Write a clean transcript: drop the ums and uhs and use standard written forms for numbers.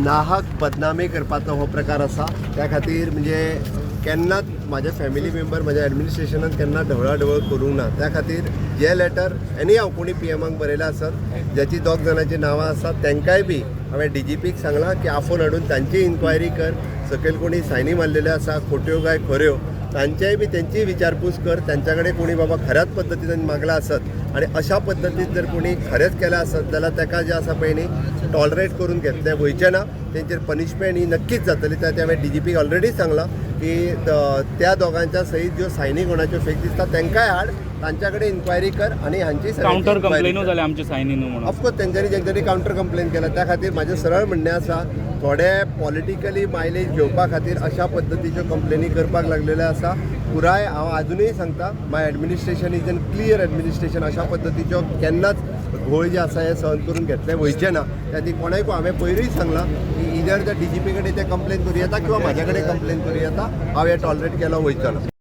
नाहक बदनामी करपाचो हो प्रकार आसा. त्या खातीर म्हणजे केन्नाच माझ्या फॅमिली मेंबर माझ्या ॲडमिनिस्ट्रेशनान केन्ना ढवळाढवळ करूंक ना. त्या खातीर जे लेटर एनी हांव कोणी PMक बरयलें आसत ज्याची 2 जाणांची नांवां आसात तांकांय बी हांवें DGPक सांगलां की आफोन हाडून तांची इन्क्वायरी कर. सकयल कोणी सायनी मारलेल्यो आसा खोट्यो काय खऱ्यो तांच्याय बी त्यांची विचारपूस कर. त्यांच्याकडे कोणी बाबा खऱ्याच पद्दतीन मागला आसत आणि अशा पद्दतीन जर कोणी खरेंच केला आसत जाल्यार ताका जे आसा पळय न्ही टॉलरेट करून घेतले वयचे ना. तेंचेर पनिशमेंट ही नक्कीच जातली. त्या हांवें DGPक ऑलरेडी सांगलां की त्या दोगांच्या सहीत ज्यो सायनी कोणाच्यो फेक दिसतात तांकांय हाड तांच्याकडे इन्क्वायरी कर आणि हांची काउंटर कंप्लेनो जाल्या आमच्या सायनी न्हू म्हणून. ऑफकोर्स तेंच्यांनी काउंटर कंप्लेन केला. त्या खातीर म्हजें सरळ म्हणणें आसा थोडे पॉलिटिकली मायलेज घेवपा खातीर अशा पद्दतीच्यो कंप्लेनी करपाक लागलेले आसा. पुराय हांव आजुनूय सांगता my administration is an clear administration. अशा पद्दतीच्यो केन्नाच घोळ जे आसा हे सहन करून घेतले वयचे ना. त्या खातीर कोणायकू हांवें पयरूय सांगलां की इधर त्या DGP कडेन ते कंप्लेन करूं येता किंवा म्हाजे कडेन कंप्लेन करूं येता. हांव हे टॉलरेट केलो वयचो ना.